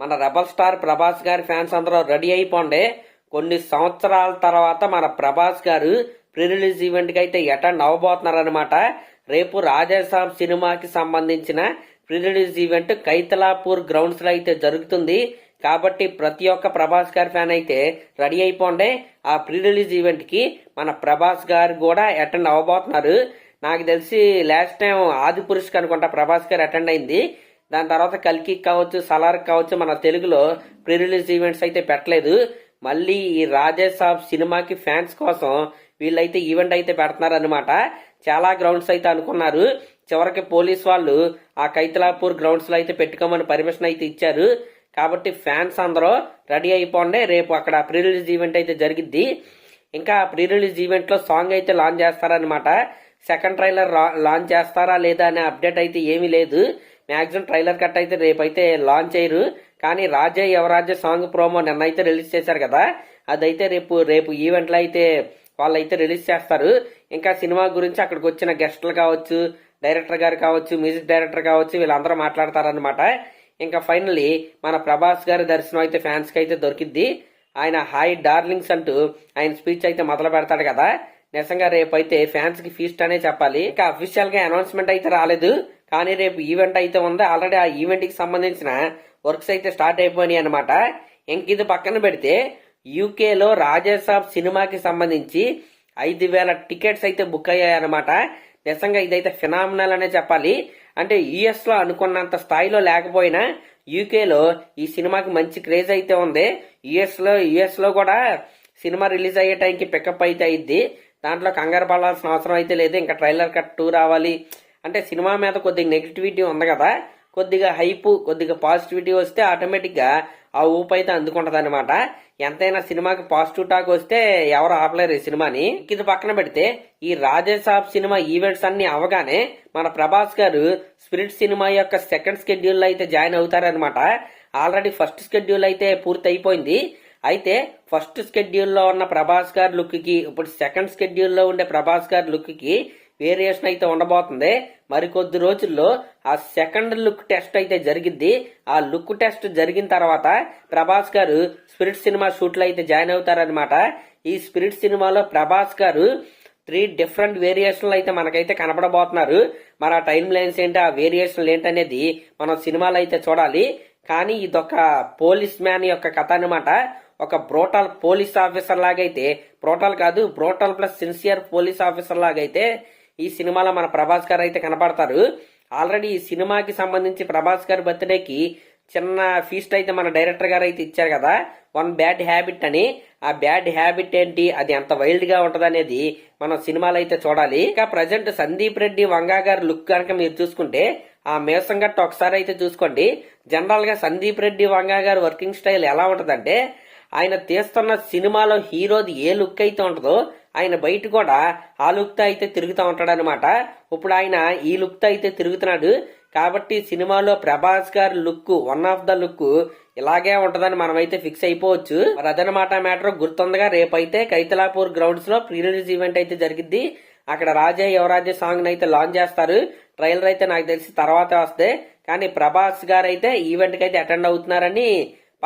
మన rebel star Prabhas గారి fans అందరూ రెడీ అయిపోండి. కొన్ని సంవత్సరాల తర్వాత మన ప్రభాస్ గారు ప్రీ రిలీజ్ ఈవెంట్ కి అయితే అటెండ్ అవ్వబోతున్నారనమాట. రేపు రాజాసాబ్ సినిమాకి సంబంధించిన pre release event Kaithalapur grounds లో అయితే జరుగుతుంది. కాబట్టి ప్రతి ఒక్క ప్రభాస్ గారి ఫ్యాన్ అయితే రెడీ అయిపోండి. ఆ ప్రీ రిలీజ్ ఈవెంట్ కి మన ప్రభాస్ గారు కూడా అటెండ్ అవ్వబోతున్నారు. నాకు తెలిసి లాస్ట్ టైం ఆదిపురుష్ అనుకుంటా ప్రభాస్ గారు అటెండ్ అయింది. దాని తర్వాత కల్కి కావచ్చు, సలార్ కావచ్చు, మన తెలుగులో ప్రీ రిలీజ్ ఈవెంట్స్ అయితే పెట్టలేదు. మళ్ళీ ఈ రాజాసాబ్ సినిమాకి ఫ్యాన్స్ కోసం వీళ్ళైతే ఈవెంట్ అయితే పెడుతున్నారు అనమాట. చాలా గ్రౌండ్స్ అయితే అనుకున్నారు. చివరికి పోలీస్ వాళ్ళు ఆ కైతలాపూర్ గ్రౌండ్స్ లో అయితే పెట్టుకోమని పర్మిషన్ అయితే ఇచ్చారు. కాబట్టి ఫ్యాన్స్ అందరూ రెడీ అయిపోండి. రేపు అక్కడ ప్రీ రిలీజ్ ఈవెంట్ అయితే జరిగిద్ది. ఇంకా ప్రీ రిలీజ్ ఈవెంట్ లో సాంగ్ అయితే లాంచ్ చేస్తారనమాట. సెకండ్ ట్రైలర్ లాంచ్ చేస్తారా లేదా అనే అప్డేట్ అయితే ఏమీ లేదు. మ్యాక్సిమం ట్రైలర్ కట్ అయితే రేపైతే లాంచ్ అయ్యారు. కానీ రాజే యువరాజే సాంగ్ ప్రోమో నిన్న అయితే రిలీజ్ చేశారు కదా, అదైతే రేపు ఈవెంట్ లో అయితే వాళ్ళైతే రిలీజ్ చేస్తారు. ఇంకా సినిమా గురించి అక్కడికి వచ్చిన గెస్టులు కావచ్చు, డైరెక్టర్ గారు కావచ్చు, మ్యూజిక్ డైరెక్టర్ కావచ్చు, వీళ్ళందరూ మాట్లాడతారనమాట. ఇంకా ఫైనల్లీ మన ప్రభాస్ గారి దర్శనం అయితే ఫ్యాన్స్ కి అయితే దొరికిద్ది. ఆయన హాయ్ డార్లింగ్స్ అంటూ ఆయన స్పీచ్ అయితే మొదలు పెడతాడు కదా. నిజంగా రేపు అయితే ఫ్యాన్స్ కి ఫీస్ట్ అనే చెప్పాలి. ఇంకా అఫీషియల్ గా అనౌన్స్మెంట్ అయితే రాలేదు, కానీ రేపు ఈవెంట్ అయితే ఉంది. ఆల్రెడీ ఆ ఈవెంట్ కి సంబంధించిన వర్క్స్ అయితే స్టార్ట్ అయిపోయినాయి అనమాట. ఇంక ఇది పక్కన పెడితే యూకేలో రాజాసాబ్ సినిమాకి సంబంధించి 5,000 టికెట్స్ అయితే బుక్ అయ్యాయి అనమాట. నిజంగా ఇదైతే ఫినామినల్ అనే చెప్పాలి. అంటే యుఎస్ లో అనుకున్నంత స్థాయిలో లేకపోయినా యూకేలో ఈ సినిమాకి మంచి క్రేజ్ అయితే ఉంది. యుఎస్ లో కూడా సినిమా రిలీజ్ అయ్యే టైంకి పికప్ అయితే అయింది. దాంట్లో కంగారు పడాల్సిన అవసరం అయితే లేదు. ఇంకా ట్రైలర్ కట్ 2 రావాలి అంటే సినిమా మీద కొద్దిగా నెగిటివిటీ ఉంది కదా, కొద్దిగా హైప్, కొద్దిగా పాజిటివిటీ వస్తే ఆటోమేటిక్ గా ఆ ఊపు అయితే అందుకుంటది అనమాట. ఎంతైనా సినిమాకి పాజిటివ్ టాక్ వస్తే ఎవరు ఆపలేరు ఈ సినిమాని. ఇది పక్కన పెడితే ఈ రాజాసాబ్ సినిమా ఈవెంట్స్ అన్ని అవగానే మన ప్రభాస్ గారు స్పిరిట్ సినిమా యొక్క సెకండ్ స్కెడ్యూల్ లో అయితే జాయిన్ అవుతారనమాట. ఆల్రెడీ ఫస్ట్ స్కెడ్యూల్ అయితే పూర్తి అయిపోయింది. అయితే ఫస్ట్ స్కెడ్యూల్లో ఉన్న ప్రభాస్ గారి లుక్ కి ఇప్పుడు సెకండ్ స్కెడ్యూల్లో ఉండే ప్రభాస్ గారి లుక్ కి వేరియేషన్ అయితే ఉండబోతుంది. మరికొద్ది రోజుల్లో ఆ సెకండ్ లుక్ టెస్ట్ అయితే జరిగిద్ది. ఆ లుక్ టెస్ట్ జరిగిన తర్వాత ప్రభాస్ గారు స్పిరిట్ సినిమా షూట్ లో అయితే జాయిన్ అవుతారనమాట. ఈ స్పిరిట్ సినిమాలో ప్రభాస్ గారు 3 డిఫరెంట్ వేరియేషన్లు అయితే మనకైతే కనపడబోతున్నారు. మరి ఆ టైం లైన్స్ ఏంటి, ఆ వేరియేషన్లు ఏంటనేది మనం సినిమాలో అయితే చూడాలి. కానీ ఇదొక పోలీస్ మ్యాన్ యొక్క కథ అనమాట. ఒక బ్రోటల్ పోలీస్ ఆఫీసర్ లాగైతే, బ్రోటల్ కాదు brutal plus sincere police officer లాగైతే ఈ సినిమాలో మన ప్రభాస్ గారు అయితే కనపడతారు. ఆల్రెడీ ఈ సినిమాకి సంబంధించి ప్రభాస్ గారి బర్త్డేకి చిన్న ఫీస్ట్ అయితే మన డైరెక్టర్ గారు అయితే ఇచ్చారు కదా, 1 బ్యాడ్ హ్యాబిట్ అని. ఆ బ్యాడ్ హ్యాబిట్ ఏంటి, అది ఎంత వైల్డ్ గా ఉంటది అనేది మనం సినిమాలో అయితే చూడాలి. ఇంకా ప్రజెంట్ సందీప్ రెడ్డి వంగా గారి లుక్ కనుక మీరు చూసుకుంటే ఆ మేసం గట్ట ఒకసారి అయితే చూసుకోండి. జనరల్ గా సందీప్ రెడ్డి వంగా గారి వర్కింగ్ స్టైల్ ఎలా ఉంటదంటే, ఆయన తీస్తున్న సినిమాలో హీరోది ఏ లుక్ అయితే ఉంటుందో ఆయన బయట కూడా ఆ లుక్ తో అయితే తిరుగుతూ ఉంటాడు అనమాట. ఇప్పుడు ఆయన ఈ లుక్ తో అయితే తిరుగుతున్నాడు. కాబట్టి సినిమాలో ప్రభాస్ గారి look, one of the look ఇలాగే ఉంటదని మనం అయితే ఫిక్స్ అయిపోవచ్చు. మరి అదనమాట మ్యాటర్. గుర్తుందిగా రేపైతే కైతలాపూర్ గ్రౌండ్స్ లో ప్రీ రిలీజ్ ఈవెంట్ అయితే జరిగిద్ది. అక్కడ రాజా యువరాజే సాంగ్ అయితే లాంచ్ చేస్తారు. ట్రైలర్ అయితే నాకు తెలిసి తర్వాత వస్తే, కానీ ప్రభాస్ గారు అయితే ఈవెంట్ కి అయితే అటెండ్ అవుతున్నారని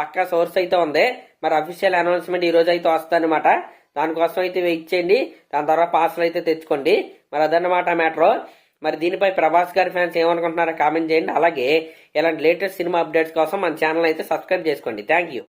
పక్కా సోర్స్ అయితే ఉంది. మరి అఫీషియల్ అనౌన్స్మెంట్ ఈ రోజు అయితే వస్తుందన్నమాట. దానికోసం అయితే వెయిట్ చేయండి. దాని తర్వాత పాస్లు అయితే తెచ్చుకోండి. మరి అదన్నమాట మ్యాటర్. మరి దీనిపై ప్రభాస్ గారి ఫ్యాన్స్ ఏమనుకుంటున్నారో కామెంట్ చేయండి. అలాగే ఇలాంటి లేటెస్ట్ సినిమా అప్డేట్స్ కోసం మన ఛానల్ అయితే సబ్స్క్రైబ్ చేసుకోండి. Thank you.